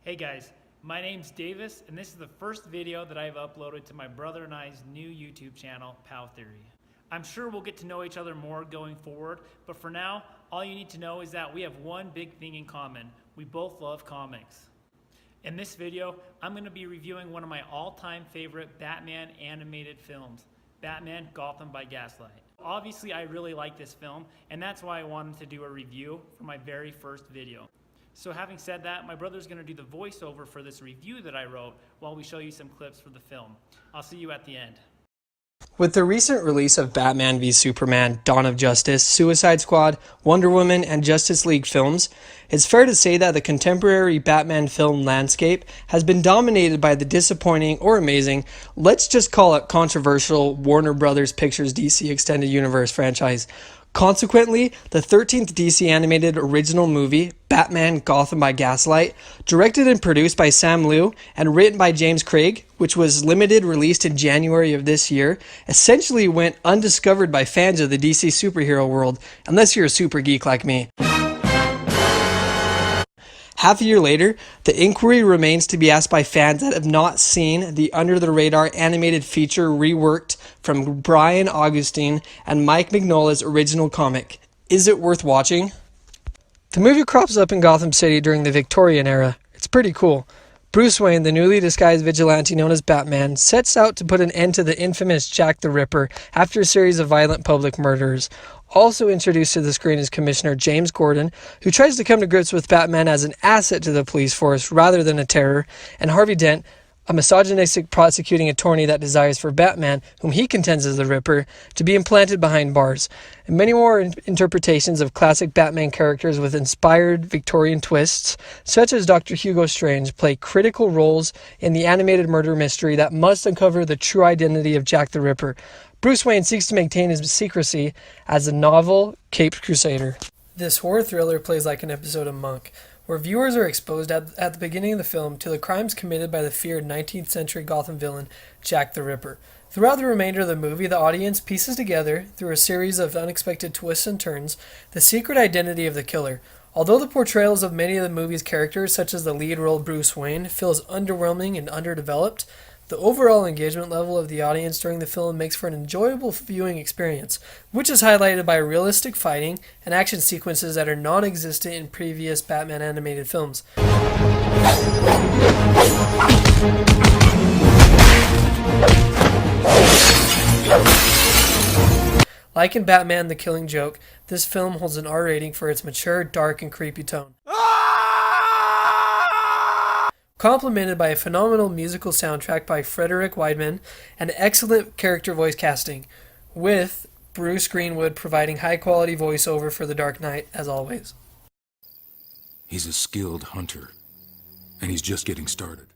Hey guys, my name's Davis, and this is the first video that I've uploaded to my brother and I's new YouTube channel, Pow Theory. I'm sure we'll get to know each other more going forward, but for now, all you need to know is that we have one big thing in common. We both love comics. In this video, I'm going to be reviewing one of my all-time favorite Batman animated films, Batman Gotham by Gaslight. Obviously, I really like this film, and that's why I wanted to do a review for my very first video. So having said that, my brother's going to do the voiceover for this review that I wrote while we show you some clips for the film. I'll see you at the end. With the recent release of Batman v Superman, Dawn of Justice, Suicide Squad, Wonder Woman, and Justice League films, it's fair to say that the contemporary Batman film landscape has been dominated by the disappointing or amazing, let's just call it controversial, Warner Brothers Pictures DC Extended Universe franchise. Consequently, the 13th DC animated original movie, Batman Gotham by Gaslight, directed and produced by Sam Liu and written by James Craig, which was limited released in January of this year, essentially went undiscovered by fans of the DC superhero world, unless you're a super geek like me. Half a year later, the inquiry remains to be asked by fans that have not seen the under-the-radar animated feature reworked from Brian Augustine and Mike Mignola's original comic. Is it worth watching? The movie crops up in Gotham City during the Victorian era. It's pretty cool. Bruce Wayne, the newly disguised vigilante known as Batman, sets out to put an end to the infamous Jack the Ripper after a series of violent public murders. Also introduced to the screen is Commissioner James Gordon, who tries to come to grips with Batman as an asset to the police force rather than a terror, and Harvey Dent, a misogynistic prosecuting attorney that desires for Batman, whom he contends is the Ripper, to be implanted behind bars. And many more interpretations of classic Batman characters with inspired Victorian twists, such as Dr. Hugo Strange, play critical roles in the animated murder mystery that must uncover the true identity of Jack the Ripper. Bruce Wayne seeks to maintain his secrecy as a novel Caped Crusader. This horror thriller plays like an episode of Monk, where viewers are exposed at the beginning of the film to the crimes committed by the feared 19th century Gotham villain, Jack the Ripper. Throughout the remainder of the movie, the audience pieces together, through a series of unexpected twists and turns, the secret identity of the killer. Although the portrayals of many of the movie's characters, such as the lead role Bruce Wayne, feels underwhelming and underdeveloped, the overall engagement level of the audience during the film makes for an enjoyable viewing experience, which is highlighted by realistic fighting and action sequences that are non-existent in previous Batman animated films. Like in Batman the Killing Joke, this film holds an R rating for its mature, dark, and creepy tone, complemented by a phenomenal musical soundtrack by Frederick Wideman and excellent character voice casting, with Bruce Greenwood providing high-quality voiceover for The Dark Knight, as always. He's a skilled hunter, and he's just getting started.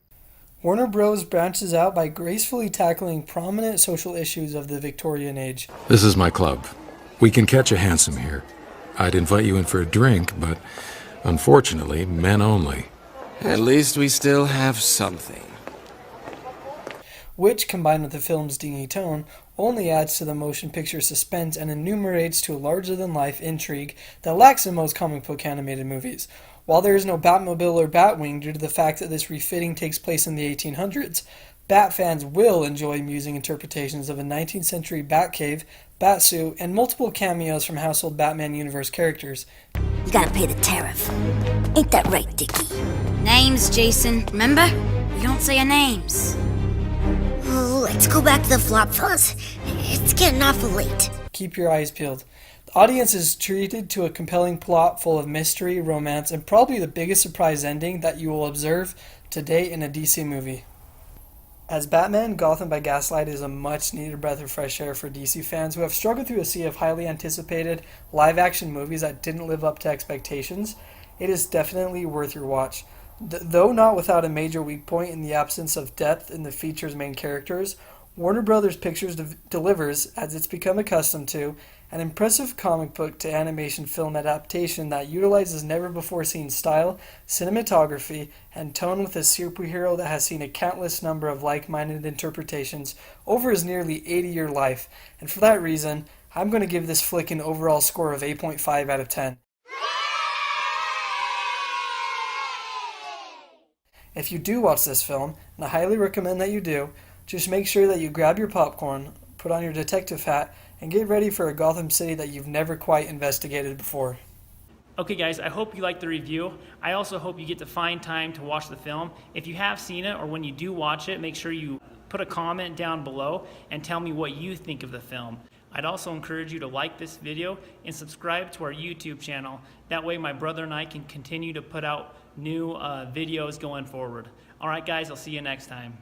Warner Bros. Branches out by gracefully tackling prominent social issues of the Victorian age. This is my club. We can catch a hansom here. I'd invite you in for a drink, but unfortunately, men only. At least we still have something. Which, combined with the film's dingy tone, only adds to the motion picture suspense and enumerates to a larger-than-life intrigue that lacks in most comic book animated movies. While there is no Batmobile or Batwing due to the fact that this refitting takes place in the 1800s, Bat fans will enjoy amusing interpretations of a 19th century Batcave, Batsuit, and multiple cameos from household Batman universe characters. You gotta pay the tariff. Ain't that right, Dickie? Names, Jason. Remember? We don't say our names. Let's go back to the flop fellas. It's getting awful late. Keep your eyes peeled. The audience is treated to a compelling plot full of mystery, romance, and probably the biggest surprise ending that you will observe to date in a DC movie. As Batman Gotham by Gaslight is a much-needed breath of fresh air for DC fans who have struggled through a sea of highly anticipated live-action movies that didn't live up to expectations, it is definitely worth your watch. Though not without a major weak point in the absence of depth in the feature's main characters, Warner Brothers Pictures delivers, as it's become accustomed to, an impressive comic book to animation film adaptation that utilizes never-before-seen style, cinematography, and tone with a superhero that has seen a countless number of like-minded interpretations over his nearly 80-year life, and for that reason, I'm going to give this flick an overall score of 8.5 out of 10. If you do watch this film, and I highly recommend that you do, just make sure that you grab your popcorn, put on your detective hat, and get ready for a Gotham City that you've never quite investigated before. Okay guys, I hope you liked the review. I also hope you get to find time to watch the film. If you have seen it, or when you do watch it, make sure you put a comment down below and tell me what you think of the film. I'd also encourage you to like this video and subscribe to our YouTube channel. That way my brother and I can continue to put out new videos going forward. Alright guys, I'll see you next time.